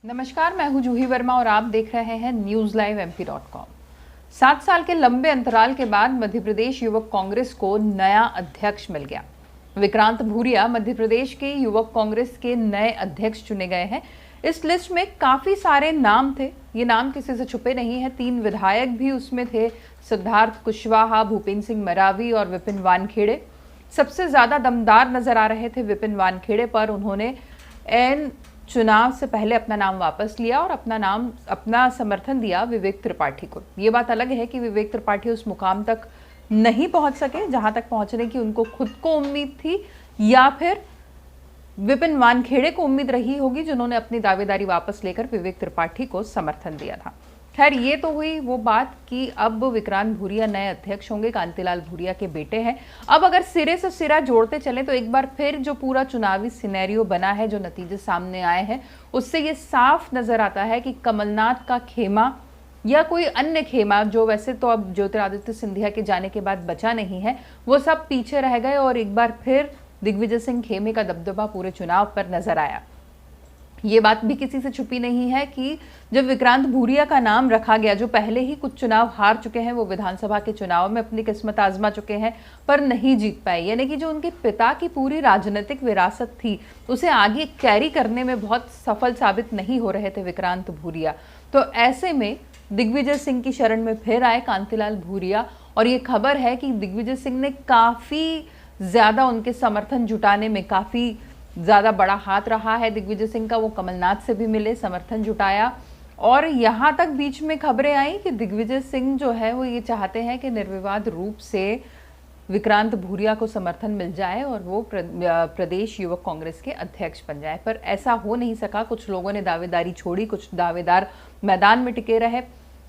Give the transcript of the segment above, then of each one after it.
नमस्कार, मैं हूं जूही वर्मा और आप देख रहे हैं न्यूज लाइव MP.com। 7 साल के लंबे अंतराल के बाद मध्य प्रदेश युवक कांग्रेस को नया अध्यक्ष मिल गया। विक्रांत भूरिया मध्य प्रदेश के युवक कांग्रेस के नए अध्यक्ष चुने गए हैं। इस लिस्ट में काफी सारे नाम थे, ये नाम किसी से छुपे नहीं है। 3 विधायक भी उसमें थे, सिद्धार्थ कुशवाहा, भूपेंद्र सिंह मरावी और विपिन वानखेड़े। सबसे ज्यादा दमदार नजर आ रहे थे विपिन वानखेड़े पर। उन्होंने चुनाव से पहले अपना नाम वापस लिया और अपना समर्थन दिया विवेक त्रिपाठी को। ये बात अलग है कि विवेक त्रिपाठी उस मुकाम तक नहीं पहुंच सके जहां तक पहुंचने की उनको खुद को उम्मीद थी, या फिर विपिन वानखेड़े को उम्मीद रही होगी जिन्होंने अपनी दावेदारी वापस लेकर विवेक त्रिपाठी को समर्थन दिया था। खैर, ये तो हुई वो बात कि अब विक्रांत भूरिया नए अध्यक्ष होंगे। कांतिलाल भूरिया के बेटे हैं। अब अगर सिरे से सिरा जोड़ते चले तो एक बार फिर जो पूरा चुनावी सिनेरियो बना है, जो नतीजे सामने आए हैं, उससे ये साफ नजर आता है कि कमलनाथ का खेमा या कोई अन्य खेमा, जो वैसे तो अब ज्योतिरादित्य सिंधिया के जाने के बाद बचा नहीं है, वो सब पीछे रह गए और एक बार फिर दिग्विजय सिंह खेमे का दबदबा पूरे चुनाव पर नजर आया। ये बात भी किसी से छुपी नहीं है कि जब विक्रांत भूरिया का नाम रखा गया, जो पहले ही कुछ चुनाव हार चुके हैं, वो विधानसभा के चुनाव में अपनी किस्मत आजमा चुके हैं पर नहीं जीत पाए, यानी कि जो उनके पिता की पूरी राजनीतिक विरासत थी उसे आगे कैरी करने में बहुत सफल साबित नहीं हो रहे थे विक्रांत भूरिया। तो ऐसे में दिग्विजय सिंह की शरण में फिर आए कांतिलाल भूरिया और ये खबर है कि दिग्विजय सिंह ने काफी ज्यादा उनके समर्थन जुटाने में काफी ज्यादा बड़ा हाथ रहा है दिग्विजय सिंह का। वो कमलनाथ से भी मिले, समर्थन जुटाया और यहां तक बीच में खबरें आई कि दिग्विजय सिंह जो है वो ये चाहते हैं कि निर्विवाद रूप से विक्रांत भूरिया को समर्थन मिल जाए और वो प्रदेश युवक कांग्रेस के अध्यक्ष बन जाए, पर ऐसा हो नहीं सका। कुछ लोगों ने दावेदारी छोड़ी, कुछ दावेदार मैदान में टिके रहे।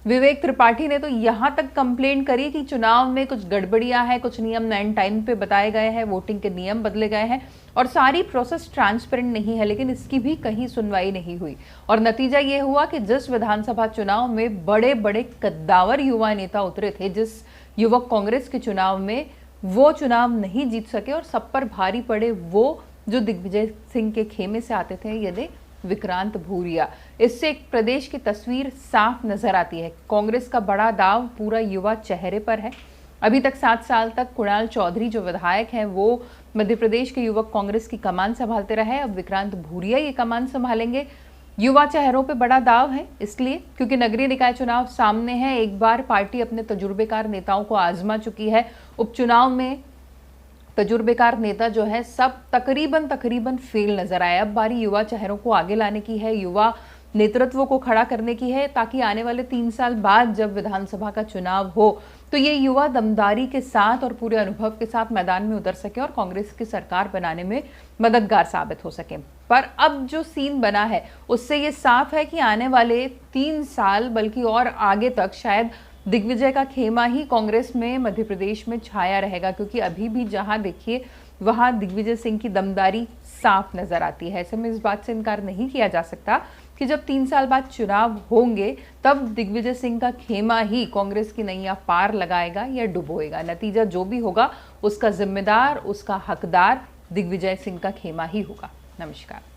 विवेक त्रिपाठी ने तो यहां तक कंप्लेंट करी कि चुनाव में कुछ गड़बड़ियां हैं, कुछ नियम एंड टाइम पे बताए गए हैं, वोटिंग के नियम बदले गए हैं और सारी प्रोसेस ट्रांसपेरेंट नहीं है, लेकिन इसकी भी कहीं सुनवाई नहीं हुई। और नतीजा ये हुआ कि जिस विधानसभा चुनाव में बड़े बड़े कद्दावर युवा नेता उतरे थे, जिस युवक कांग्रेस के चुनाव में, वो चुनाव नहीं जीत सके और सब पर भारी पड़े वो जो दिग्विजय सिंह के खेमे से आते थे, यानी विक्रांत भूरिया। इससे एक प्रदेश की तस्वीर साफ नजर आती है। कांग्रेस का बड़ा दाव पूरा युवा चेहरे पर है। अभी तक 7 साल तक कुणाल चौधरी जो विधायक हैं वो मध्य प्रदेश के युवक कांग्रेस की कमान संभालते रहे। अब विक्रांत भूरिया ये कमान संभालेंगे। युवा चेहरों पे बड़ा दाव है, इसलिए क्योंकि नगरीय निकाय चुनाव सामने है। एक बार पार्टी अपने तजुर्बेकार नेताओं को आजमा चुकी है। उपचुनाव में तजुर्बेकार नेता जो है सब तकरीबन फेल नजर आए। अब बारी युवा चेहरों को आगे लाने की है, युवा नेतृत्व को खड़ा करने की है, ताकि आने वाले 3 साल बाद जब विधानसभा का चुनाव हो तो ये युवा दमदारी के साथ और पूरे अनुभव के साथ मैदान में उतर सके और कांग्रेस की सरकार बनाने में मददगार साबित हो सके। पर अब जो सीन बना है उससे ये साफ है कि आने वाले 3 साल बल्कि और आगे तक शायद दिग्विजय का खेमा ही कांग्रेस में मध्य प्रदेश में छाया रहेगा, क्योंकि अभी भी जहां देखिए वहां दिग्विजय सिंह की दमदारी साफ नजर आती है। ऐसे में इस बात से इनकार नहीं किया जा सकता कि जब 3 साल बाद चुनाव होंगे तब दिग्विजय सिंह का खेमा ही कांग्रेस की नैया पार लगाएगा या डुबोएगा। नतीजा जो भी होगा उसका जिम्मेदार, उसका हकदार दिग्विजय सिंह का खेमा ही होगा। नमस्कार।